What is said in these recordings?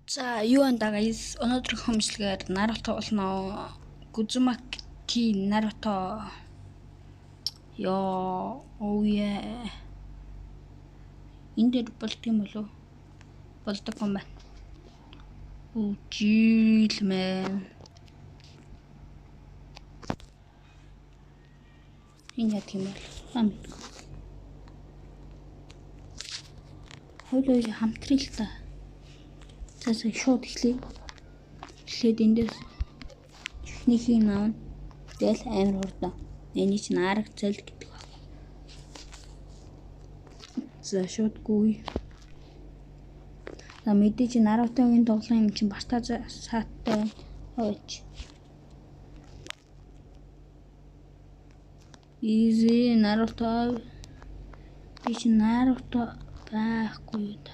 За юу анда guys өнөөдрийн хөмжлөгээр Naruto болно. Uzumaki Naruto. Ёо oh yeah. Энд дээр болт юм болов? Болдог юм байна. Oh jeez man. Энэ яа тийм бол хамт. Хойлоо хамтрил та. Засаг шууд эхлэе. Эхлээд эндээс эхнийхийг наавна. Тэгэл амар хурдан. Эний чинь арга зал гэдэг байна. За шууд гуй. За мэдээж Нарутогийн тоглоом юм чинь бартаа сааттай хойч. Easy Naruto. Ич Naruto байхгүй юу та.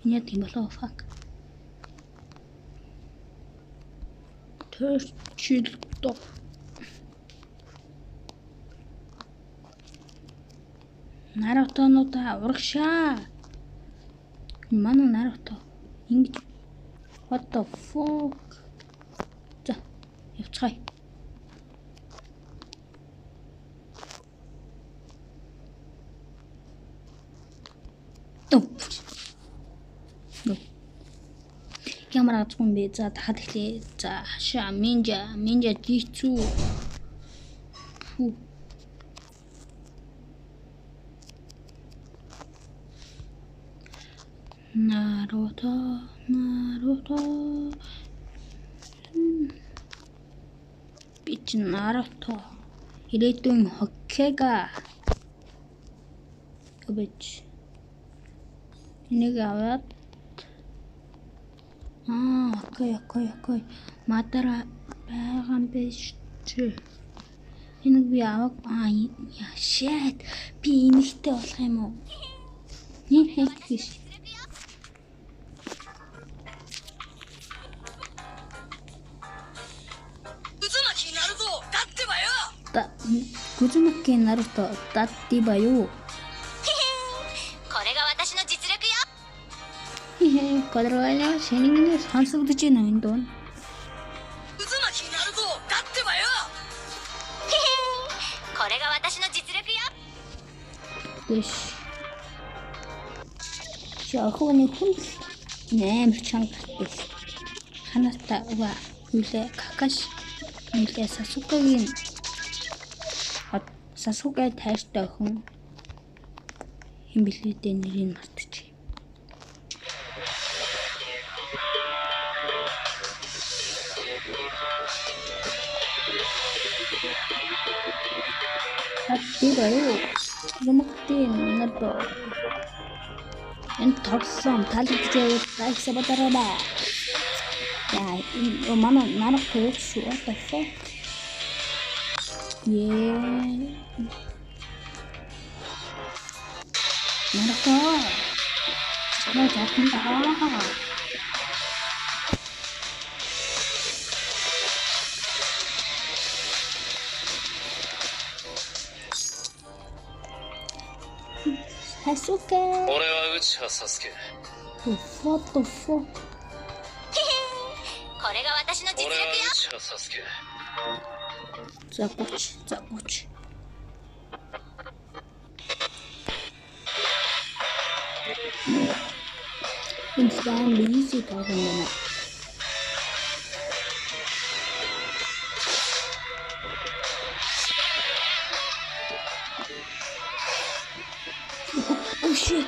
Энэ тийм болоо fuck. Чилто. Нарутонуудаа урагшаа. Манай Наруто ингэж what the fuck. За явцгаая. Ямар азгүй бэ? За дахиад эхлэе. За хаша минжа дийцүү. Наруто. Бич Наруто. Ирээдүйн Хоккега. Обич. Энийг аваад окей. Мадара байгаа юм биш чи. Энийг би авах shit. Би энэхтэй болох юм уу? Хийх. Uzumaki Naruto datti ba yo. これはね、死人で反則できないんだ。渦巻きになるぞ、勝ってばよ。これが私の実力よ。よし。じゃあ、ここに来ん。ねえ、むちゃんかです。話したは、見て、かかし。見て、さそかぎん。さそかい大した本。ひんびりでにりんましたち。Hati baru, Uzumaki Naruto. Энэ тоглоом таалагдчихээ лайк сабатараа. Яа, манай Naruto шүү. What the fuck? Yeah. Naruto. Чамаа жаахан даа. Sasuke. What the fuck? これが私の実力よ。ザボチ。Instan easy talking na. Oh shit.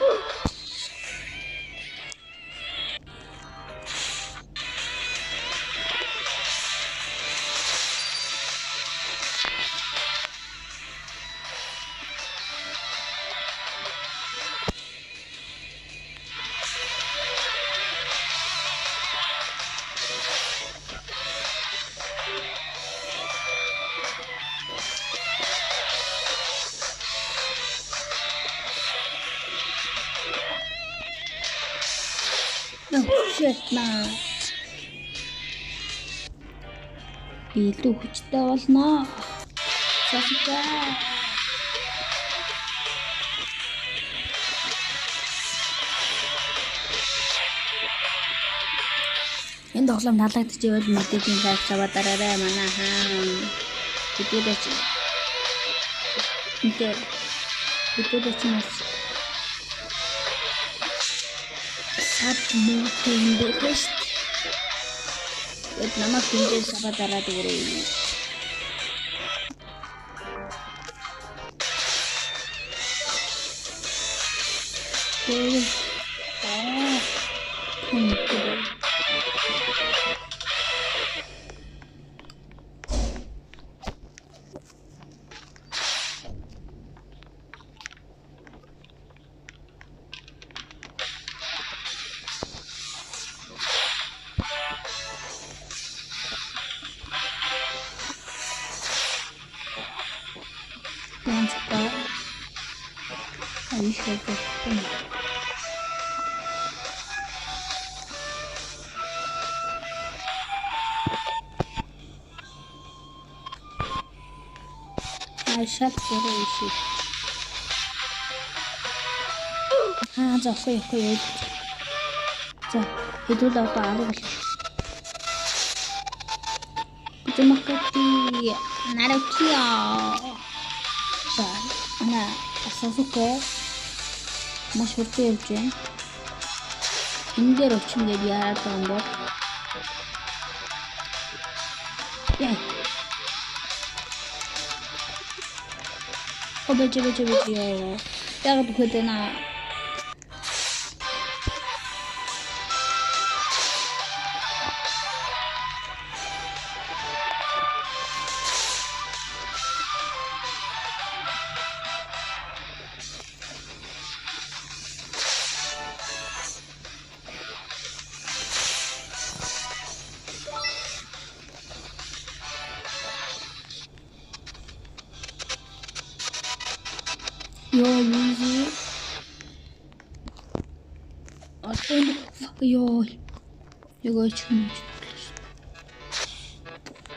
Oh shit man. Би илүү хүчтэй болно. Сасуке. Энэ тоглоом таалагдчихвэл мэдээний лайк аваад дараарай манай хаан. Бидээс нас сад муу тэмдэглэж эд намайг тэмдээс аваад дараад ирээ. Шат гэрээши. За хөөе. За хэдүүл аваа арга. Демократи наракиа. За ана Сасуке маш хурдан явж байна. Энэ дээр очих ингээд яарад байгаа юм бол. Бэж яа. Яг бүхэдэ на.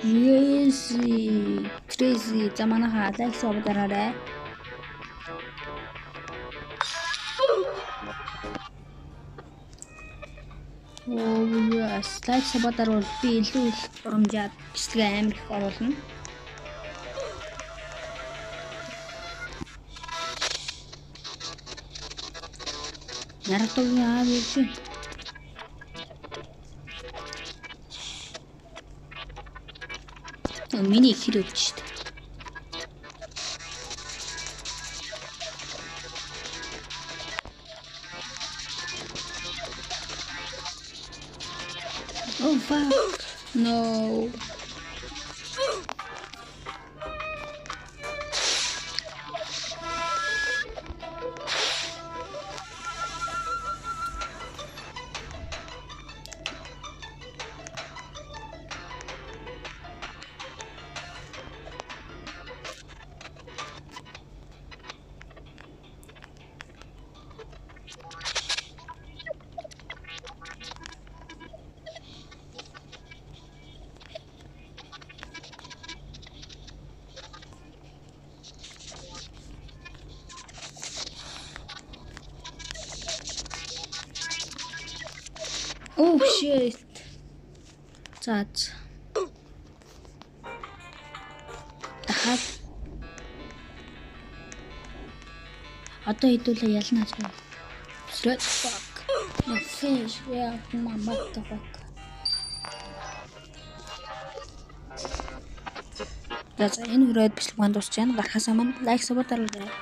Easy. Crazy. Заманаха лайк аваарай. Лайк аваарай би илүү их урамжаад бичлэгээ амар их оруулна. Наратогийн аав юу вэ? Миний хэрэг өгч шүү дээ. Oh fuck. No. Oh shit. Заац. Дахад. Одоо хэдүүлээ ялна гэж. Straight fuck. No fish. Yeah, mama the fuck. За энэ хүрээд бичлэг манд дуусч байна. Гарахаас өмнө лайк сабскрайб дараарай.